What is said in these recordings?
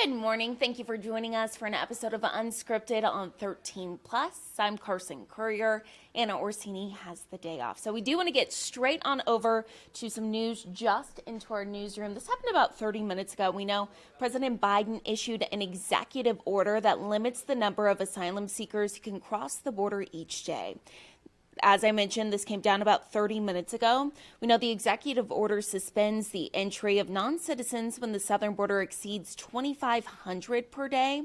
Good morning. Thank you for joining us for an episode of Unscripted on 13 Plus. I'm Carson Courier. Anna Orsini has the day off. So we do want to get straight on over to some news just into our newsroom. This happened about 30 minutes ago. We know President Biden issued an executive order that limits the number of asylum seekers who can cross the border each day. As I mentioned, this came down about 30 minutes ago. We know the executive order suspends the entry of non-citizens when the southern border exceeds 2,500 per day.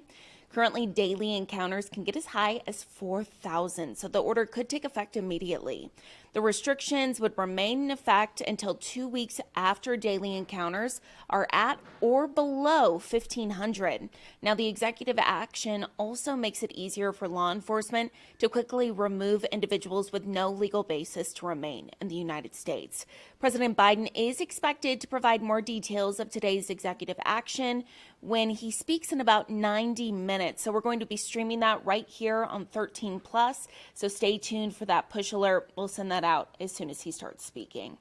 Currently, daily encounters can get as high as 4,000, so the order could take effect immediately. The restrictions would remain in effect until 2 weeks after daily encounters are at or below 1,500. Now, the executive action also makes it easier for law enforcement to quickly remove individuals with no legal basis to remain in the United States. President Biden is expected to provide more details of today's executive action when he speaks in about 90 minutes. So we're going to be streaming that right here on 13 Plus. So stay tuned for that push alert. We'll send that out as soon as he starts speaking.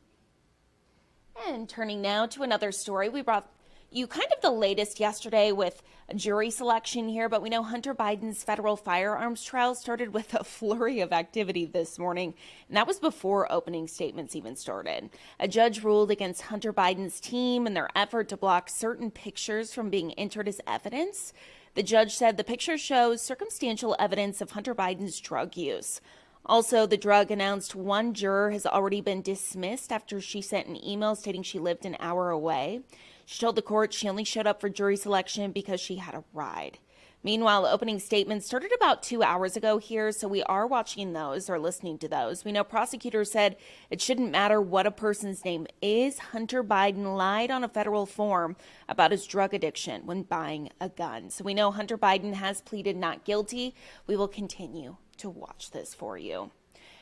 And turning now to another story, we brought you kind of the latest yesterday with a jury selection here, but we know Hunter Biden's federal firearms trial started with a flurry of activity this morning, and that was before opening statements even started. A judge ruled against Hunter Biden's team in their effort to block certain pictures from being entered as evidence. The judge said the picture shows circumstantial evidence of Hunter Biden's drug use. Also, the drug announced one juror has already been dismissed after she sent an email stating she lived an hour away. She told the court she only showed up for jury selection because she had a ride. Meanwhile, opening statements started about 2 hours ago here, so we are watching those or listening to those. We know prosecutors said it shouldn't matter what a person's name is. Hunter Biden lied on a federal form about his drug addiction when buying a gun. So we know Hunter Biden has pleaded not guilty. We will continue to watch this for you.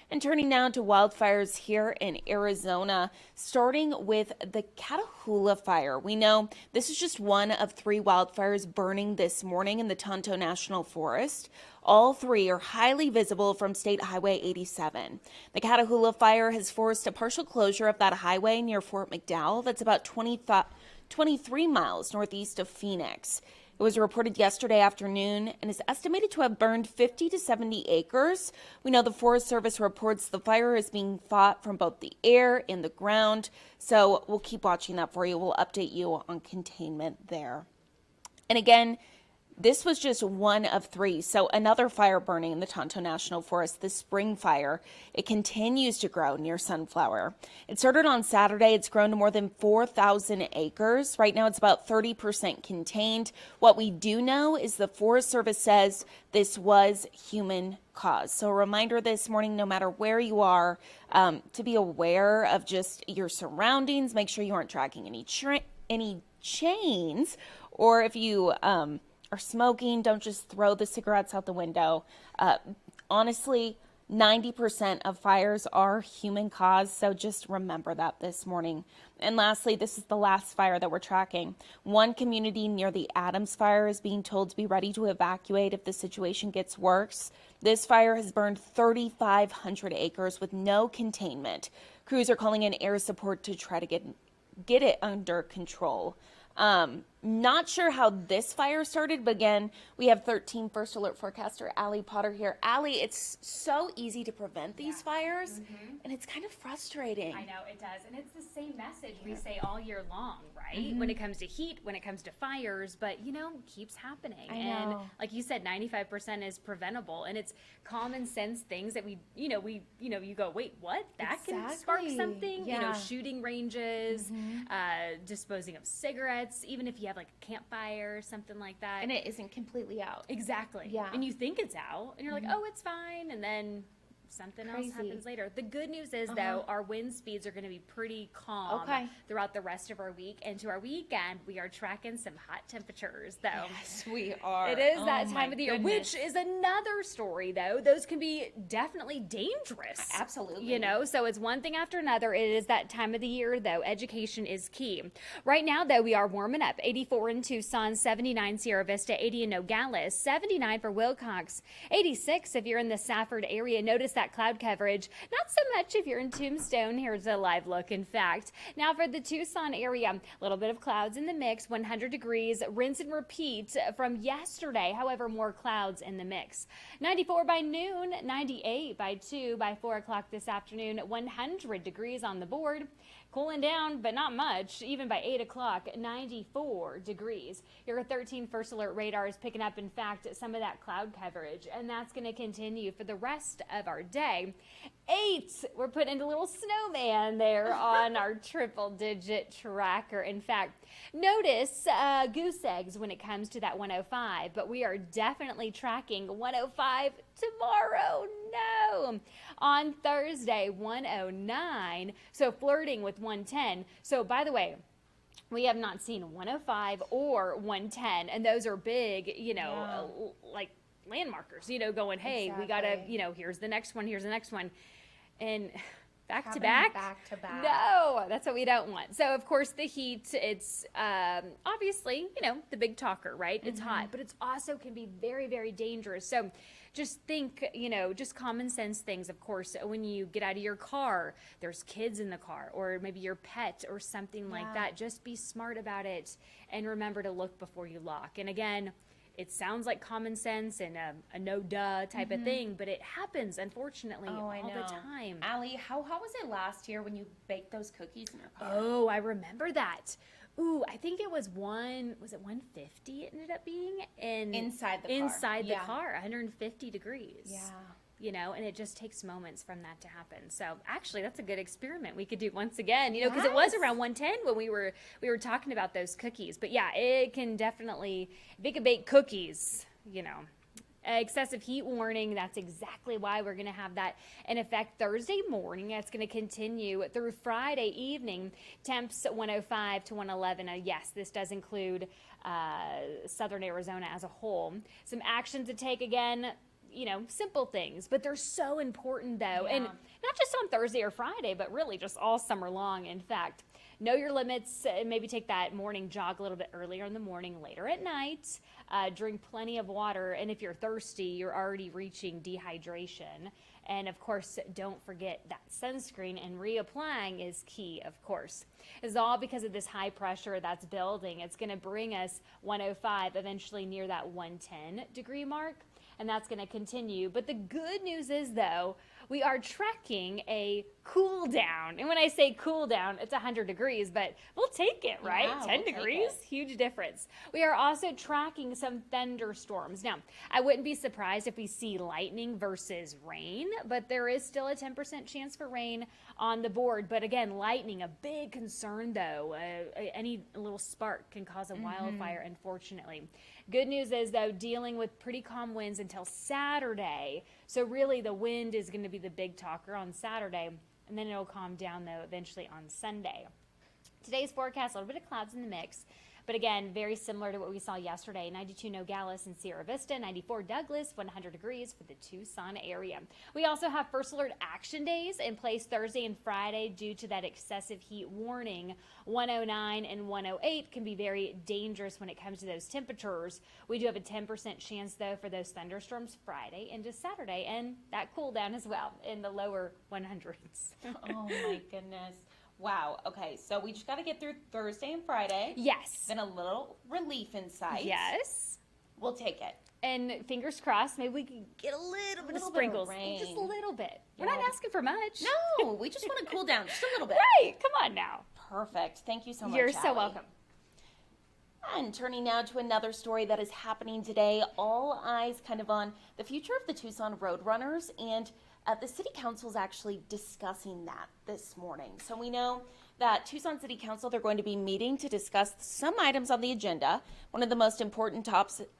And turning now to wildfires here in Arizona, starting with the Catahoula fire. We know this is just one of 3 wildfires burning this morning in the Tonto National Forest. All 3 are highly visible from State Highway 87. The Catahoula fire has forced a partial closure of that highway near Fort McDowell. That's about 23 miles northeast of Phoenix. It was reported yesterday afternoon and is estimated to have burned 50 to 70 acres. We know the Forest Service reports the fire is being fought from both the air and the ground. So we'll keep watching that for you. We'll update you on containment there. And again, this was just one of 3. So another fire burning in the Tonto National Forest, the spring fire. It continues to grow near Sunflower. It started on Saturday. It's grown to more than 4,000 acres. Right now, it's about 30% contained. What we do know is the Forest Service says this was human caused. So a reminder this morning, no matter where you are, to be aware of just your surroundings. Make sure you aren't dragging any chains, or if you are smoking, don't just throw the cigarettes out the window. Honestly, 90% of fires are human caused, so just remember that this morning. And lastly, this is the last fire that we're tracking. One community near the Adams fire is being told to be ready to evacuate if the situation gets worse. This fire has burned 3,500 acres with no containment. Crews are calling in air support to try to get it under control. Not sure how this fire started, but again, we have 13 First Alert forecaster Allie Potter here. Allie, it's so easy to prevent these fires, and it's kind of frustrating. I know, it does. And it's the same message we say all year long, right? When it comes to heat, when it comes to fires, but, keeps happening. And like you said, 95% is preventable. And it's common sense things that you go, wait, what? That can spark something? Shooting ranges, disposing of cigarettes, even if you have like a campfire, something like that. And it isn't completely out. Exactly. Yeah. And you think it's out, and you're like, oh, it's fine. And then something else happens later. The good news is, though, our wind speeds are going to be pretty calm throughout the rest of our week. And to our weekend, we are tracking some hot temperatures, though. Yes, we are. It is that time of the year, which is another story, though. Those can be definitely dangerous. Absolutely. So it's one thing after another. It is that time of the year, though. Education is key. Right now, though, we are warming up. 84 in Tucson, 79 Sierra Vista, 80 in Nogales, 79 for Wilcox, 86 if you're in the Safford area. Notice that cloud coverage. Not so much if you're in Tombstone. Here's a live look, in fact. Now for the Tucson area, a little bit of clouds in the mix, 100 degrees, rinse and repeat from yesterday. However, more clouds in the mix. 94 by noon, 98 by 2, by 4 o'clock this afternoon, 100 degrees on the board. Cooling down, but not much. Even by 8 o'clock, 94 degrees. Your 13 first alert radar is picking up, in fact, some of that cloud coverage, and that's going to continue for the rest of our day. 8, we're putting a little snowman there on our triple-digit tracker. In fact, notice goose eggs when it comes to that 105, but we are definitely tracking 105 tomorrow. No. On Thursday, 109. So flirting with 110. So by the way, we have not seen 105 or 110, and those are big, like landmarkers, going, hey, Exactly. we gotta, here's the next one, and back to Back back. to back. No, that's what we don't want. So of course the heat, it's obviously, the big talker, right? It's hot, but it's also can be very, very dangerous. So just think, just common sense things. Of course, when you get out of your car, there's kids in the car, or maybe your pet or something like that. Just be smart about it and remember to look before you lock. And again, it sounds like common sense and a no-duh type of thing, but it happens, unfortunately, all the time. Allie, how hot was it last year when you baked those cookies in your car? Oh, I remember that. Ooh, I think it was 150 it ended up being? Inside the car. Inside the car, 150 degrees. Yeah. And it just takes moments from that to happen. So actually, that's a good experiment we could do once again, because it was around 110 when we were talking about those cookies. But yeah, it can definitely, if it can bake cookies, excessive heat warning. That's exactly why we're going to have that in effect Thursday morning. It's going to continue through Friday evening. Temps 105 to 111. Yes, this does include southern Arizona as a whole. Some action to take again. Simple things, but they're so important though. And not just on Thursday or Friday, but really just all summer long. In fact, know your limits. Maybe take that morning jog a little bit earlier in the morning, later at night. Drink plenty of water. And if you're thirsty, you're already reaching dehydration. And of course, don't forget that sunscreen and reapplying is key, of course. It's all because of this high pressure that's building. It's going to bring us 105, eventually near that 110 degree mark. And that's going to continue. But the good news is, though, we are tracking a cool down. And when I say cool down, it's 100 degrees, but we'll take it, right? Yeah, 10 we'll take degrees, it. huge difference. We are also tracking some thunderstorms. Now, I wouldn't be surprised if we see lightning versus rain, but there is still a 10% chance for rain on the board. But again, lightning, a big concern, though. Any little spark can cause a wildfire, unfortunately. Good news is, though, dealing with pretty calm winds until Saturday. So really the wind is going to be the big talker on Saturday, and then it'll calm down, though, eventually on Sunday. Today's forecast, a little bit of clouds in the mix. But again, very similar to what we saw yesterday. 92 Nogales and Sierra Vista, 94 Douglas, 100 degrees for the Tucson area. We also have first alert action days in place Thursday and Friday due to that excessive heat warning. 109 and 108 can be very dangerous when it comes to those temperatures. We do have a 10% chance, though, for those thunderstorms Friday into Saturday, and that cool down as well in the lower 100s. Oh my goodness. Wow. Okay, so we just got to get through Thursday and Friday. Yes. Then a little relief in sight. Yes. We'll take it. And fingers crossed, maybe we can get a little bit of sprinkles. rain. Just a little bit. We're Yeah. not asking for much. No, we just want to cool down just a little bit. Right. Come on now. Perfect. Thank you so much. You're so Allie. welcome. And turning now to another story that is happening today, all eyes kind of on the future of the Tucson Roadrunners, and the City Council is actually discussing that this morning. So we know that Tucson City Council, they're going to be meeting to discuss some items on the agenda. One of the most important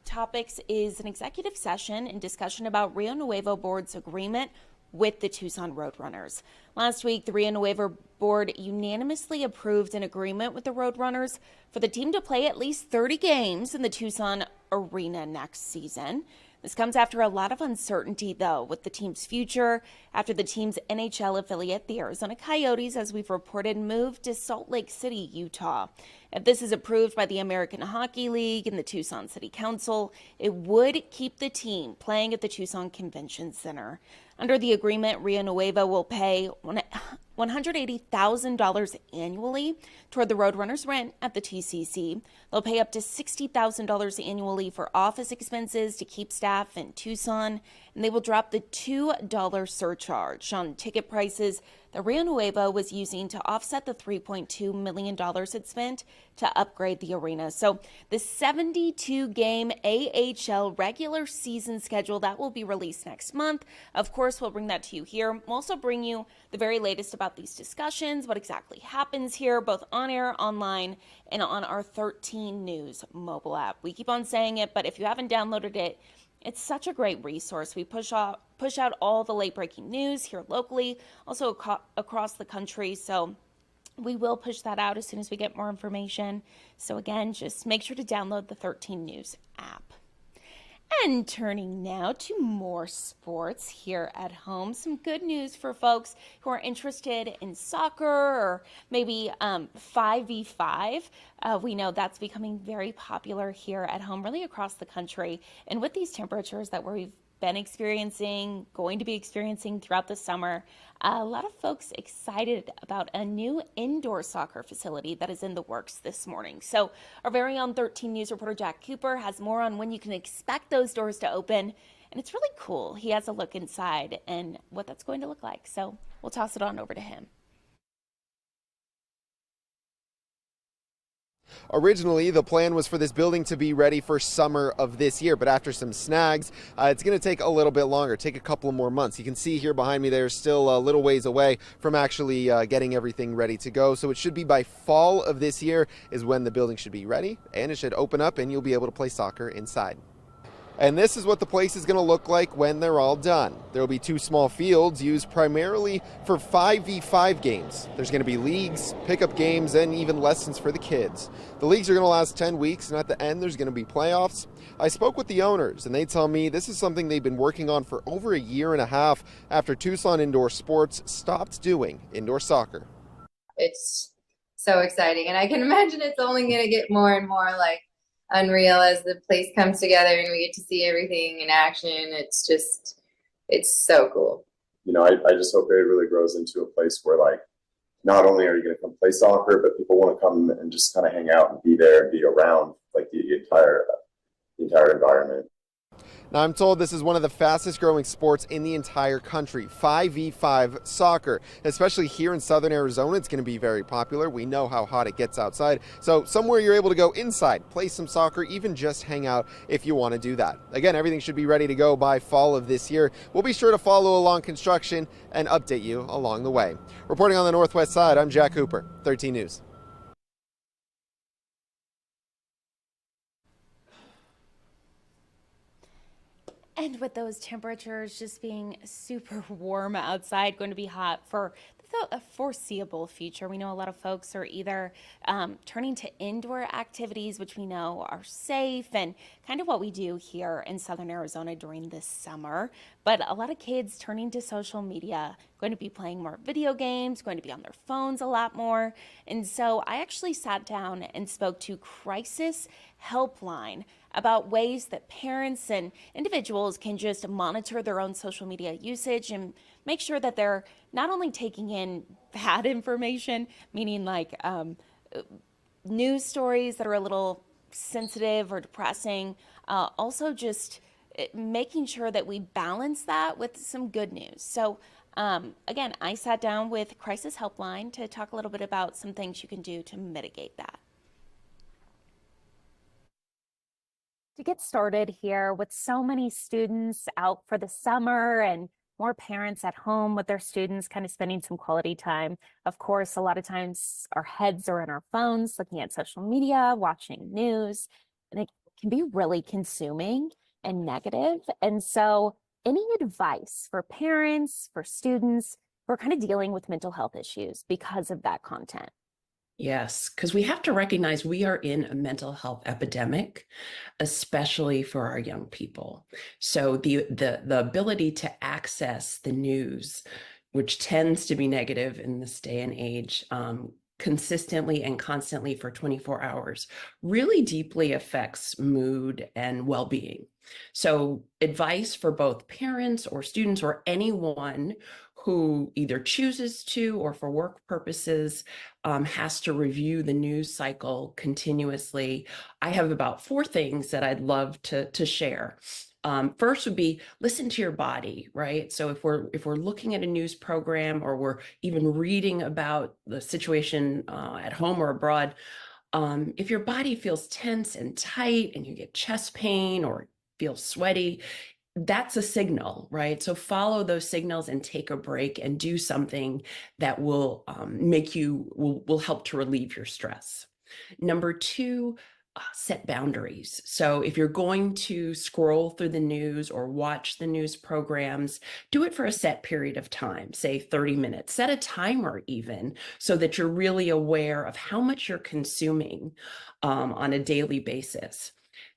topics is an executive session and discussion about Rio Nuevo Board's agreement with the Tucson Roadrunners. Last week, the Rio Nuevo Board unanimously approved an agreement with the Roadrunners for the team to play at least 30 games in the Tucson Arena next season. This comes after a lot of uncertainty, though, with the team's future after the team's NHL affiliate, the Arizona Coyotes, as we've reported, moved to Salt Lake City, Utah. If this is approved by the American Hockey League and the Tucson City Council, it would keep the team playing at the Tucson Convention Center. Under the agreement, Rio Nuevo will pay $180,000 annually toward the Roadrunners rent at the TCC. They'll pay up to $60,000 annually for office expenses to keep staff in Tucson, and they will drop the $2 surcharge on ticket prices that Rio Nuevo was using to offset the $3.2 million it spent to upgrade the arena. So the 72-game AHL regular season schedule, that will be released next month. Of course, we'll bring that to you here. We'll also bring you the very latest about these discussions, what exactly happens here, both on air, online, and on our 13 News mobile app. We keep on saying it, but if you haven't downloaded it, it's such a great resource. We push out all the late breaking news here locally, also across the country. So we will push that out as soon as we get more information. So again, just make sure to download the 13 News app. And turning now to more sports here at home. Some good news for folks who are interested in soccer or maybe 5v5. We know that's becoming very popular here at home, really across the country. And with these temperatures that we've been experiencing, going to be experiencing throughout the summer, a lot of folks excited about a new indoor soccer facility that is in the works this morning. So our very own 13 News reporter Jack Cooper has more on when you can expect those doors to open. And it's really cool. He has a look inside and what that's going to look like. So we'll toss it on over to him. Originally, the plan was for this building to be ready for summer of this year, but after some snags, it's going to take a little bit longer, take a couple of more months. You can see here behind me, there's still a little ways away from actually getting everything ready to go. So it should be by fall of this year is when the building should be ready, and it should open up and you'll be able to play soccer inside. And this is what the place is going to look like when they're all done. There will be 2 small fields used primarily for 5v5 games. There's going to be leagues, pickup games, and even lessons for the kids. The leagues are going to last 10 weeks, and at the end there's going to be playoffs. I spoke with the owners, and they tell me this is something they've been working on for over a year and a half after Tucson Indoor Sports stopped doing indoor soccer. It's so exciting, and I can imagine it's only going to get more and more unreal as the place comes together and we get to see everything in action. It's so cool. I just hope it really grows into a place where not only are you going to come play soccer, but people want to come and just kind of hang out and be there and be around the entire environment. Now, I'm told this is one of the fastest growing sports in the entire country, 5v5 soccer. Especially here in southern Arizona, it's going to be very popular. We know how hot it gets outside. So somewhere you're able to go inside, play some soccer, even just hang out if you want to do that. Again, everything should be ready to go by fall of this year. We'll be sure to follow along construction and update you along the way. Reporting on the Northwest Side, I'm Jack Cooper, 13 News. And with those temperatures just being super warm outside, going to be hot for the foreseeable future. We know a lot of folks are either turning to indoor activities, which we know are safe and kind of what we do here in southern Arizona during this summer. But a lot of kids turning to social media, going to be playing more video games, going to be on their phones a lot more. And so I actually sat down and spoke to Crisis Helpline about ways that parents and individuals can just monitor their own social media usage and make sure that they're not only taking in bad information, meaning news stories that are a little sensitive or depressing, also just making sure that we balance that with some good news. So again, I sat down with Crisis Helpline to talk a little bit about some things you can do to mitigate that. To get started here, with so many students out for the summer and more parents at home with their students kind of spending some quality time, of course, a lot of times our heads are in our phones, looking at social media, watching news, and it can be really consuming and negative. And so any advice for parents, for students who are kind of dealing with mental health issues because of that content? Yes, because we have to recognize we are in a mental health epidemic, especially for our young people. So the ability to access the news, which tends to be negative in this day and age, consistently and constantly for 24 hours, really deeply affects mood and well-being. So advice for both parents or students or anyone who either chooses to or for work purposes has to review the news cycle continuously. I have about 4 things that I'd love to share. First would be listen to your body, right? So if we're looking at a news program or we're even reading about the situation at home or abroad, if your body feels tense and tight and you get chest pain or feel sweaty, that's a signal, right? So follow those signals and take a break and do something that will will help to relieve your stress. Number 2, set boundaries. So if you're going to scroll through the news or watch the news programs, do it for a set period of time, say 30 minutes. Set a timer even, so that you're really aware of how much you're consuming on a daily basis.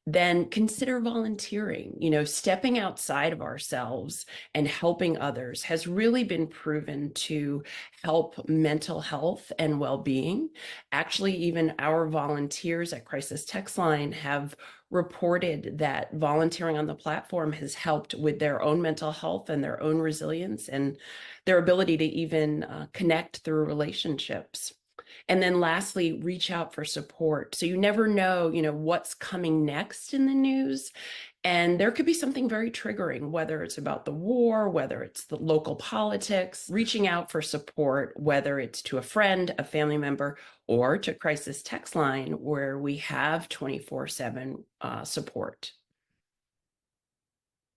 Then consider volunteering. Stepping outside of ourselves and helping others has really been proven to help mental health and well-being. Actually, even our volunteers at Crisis Text Line have reported that volunteering on the platform has helped with their own mental health and their own resilience and their ability to even connect through relationships. And then lastly, reach out for support. So you never know, what's coming next in the news. And there could be something very triggering, whether it's about the war, whether it's the local politics, reaching out for support, whether it's to a friend, a family member, or to Crisis Text Line, where we have 24/7 support.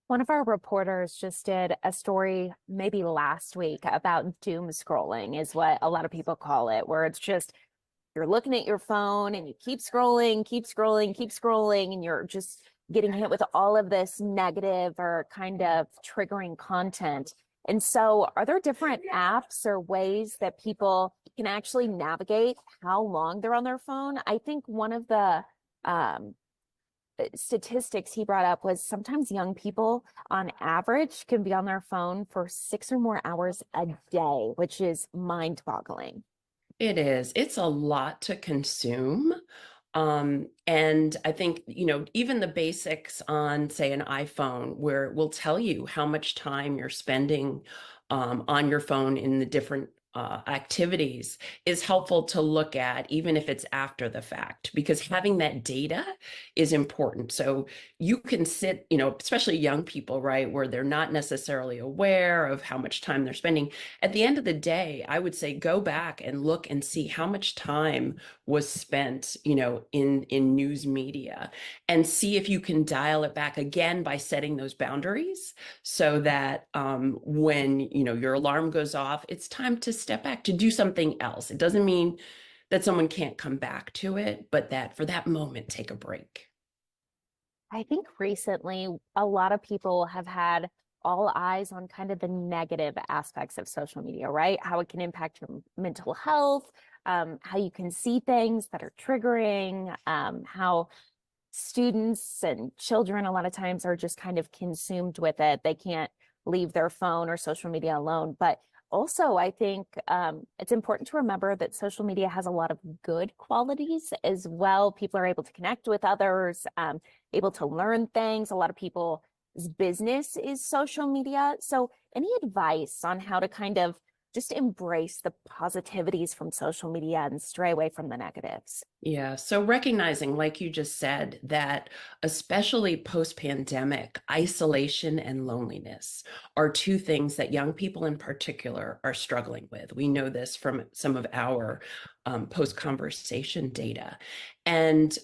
One of our reporters just did a story maybe last week about doom scrolling, is what a lot of people call it, where it's just you're looking at your phone and you keep scrolling, keep scrolling, keep scrolling, and you're just getting hit with all of this negative or kind of triggering content. And so, are there different apps or ways that people can actually navigate how long they're on their phone? I think one of the statistics he brought up was sometimes young people on average can be on their phone for 6 or more hours a day, which is mind-boggling. It is. It's a lot to consume. And I think, even the basics on, say, an iPhone, where it will tell you how much time you're spending on your phone in the different activities, is helpful to look at, even if it's after the fact, because having that data is important. So you can sit, especially young people, right, where they're not necessarily aware of how much time they're spending. At the end of the day, I would say go back and look and see how much time was spent, in news media, and see if you can dial it back again by setting those boundaries, so that when your alarm goes off, it's time to step back to do something else. It doesn't mean that someone can't come back to it, but that for that moment, take a break. I think recently a lot of people have had all eyes on kind of the negative aspects of social media, right? How it can impact your mental health, how you can see things that are triggering, how students and children a lot of times are just kind of consumed with it. They can't leave their phone or social media alone. But also, I think it's important to remember that social media has a lot of good qualities as well. People are able to connect with others, able to learn things. A lot of people's business is social media. So any advice on how to kind of just embrace the positivities from social media and stray away from the negatives? Yeah. So recognizing, like you just said, that especially post-pandemic, isolation and loneliness are 2 things that young people in particular are struggling with. We know this from some of our post-conversation data. And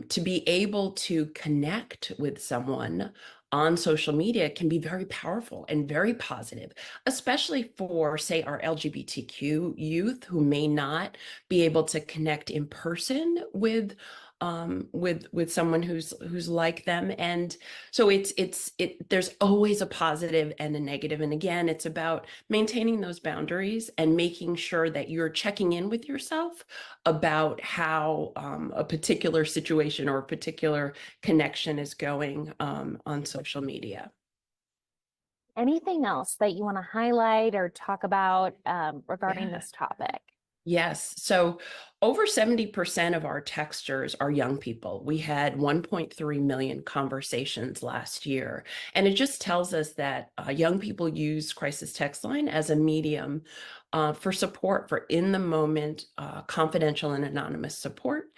to be able to connect with someone on social media can be very powerful and very positive, especially for, say, our LGBTQ youth who may not be able to connect in person with someone who's like them. And so there's always a positive and a negative. And again, it's about maintaining those boundaries and making sure that you're checking in with yourself about how a particular situation or a particular connection is going on social media. Anything else that you want to highlight or talk about regarding Yeah. this topic? Yes. So over 70% of our texters are young people. We had 1.3 million conversations last year. And it just tells us that young people use Crisis Text Line as a medium for support, for in the moment, confidential and anonymous support.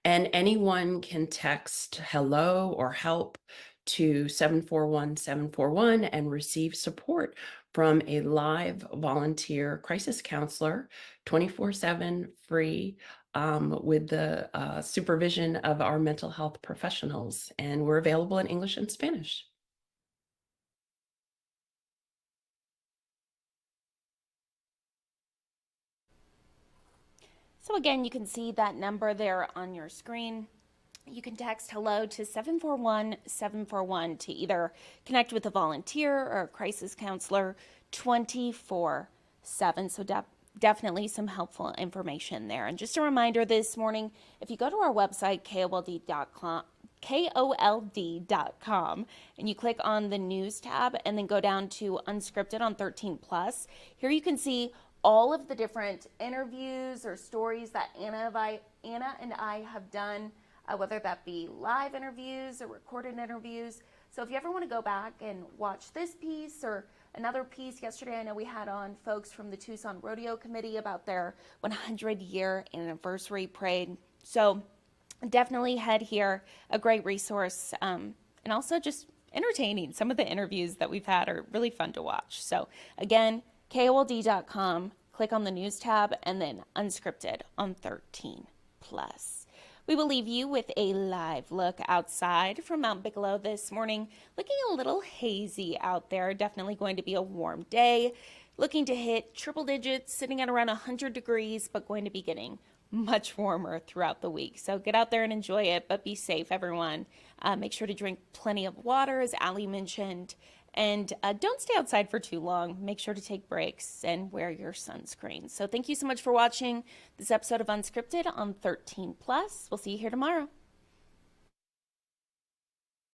And anyone can text hello or help to 741-741 and receive support from a live volunteer crisis counselor, 24/7 free, with the supervision of our mental health professionals. And we're available in English and Spanish. So again, you can see that number there on your screen. You can text hello to 741-741 to either connect with a volunteer or a crisis counselor 24/7. So definitely some helpful information there. And just a reminder this morning, if you go to our website, KOLD.com, and you click on the news tab and then go down to Unscripted on 13 Plus, here you can see all of the different interviews or stories that Anna and I have done, whether that be live interviews or recorded interviews. So if you ever want to go back and watch this piece or another piece, yesterday I know we had on folks from the Tucson Rodeo Committee about their 100-year anniversary parade. So definitely head here, a great resource, and also just entertaining. Some of the interviews that we've had are really fun to watch. So again, KOLD.com, click on the news tab, and then Unscripted on 13 Plus. We will leave you with a live look outside from Mount Bigelow this morning. Looking a little hazy out there. Definitely going to be a warm day. Looking to hit triple digits, sitting at around 100 degrees, but going to be getting much warmer throughout the week. So get out there and enjoy it, but be safe, everyone. Make sure to drink plenty of water, as Allie mentioned. And don't stay outside for too long. Make sure to take breaks and wear your sunscreen. So thank you so much for watching this episode of Unscripted on 13 Plus. We'll see you here tomorrow.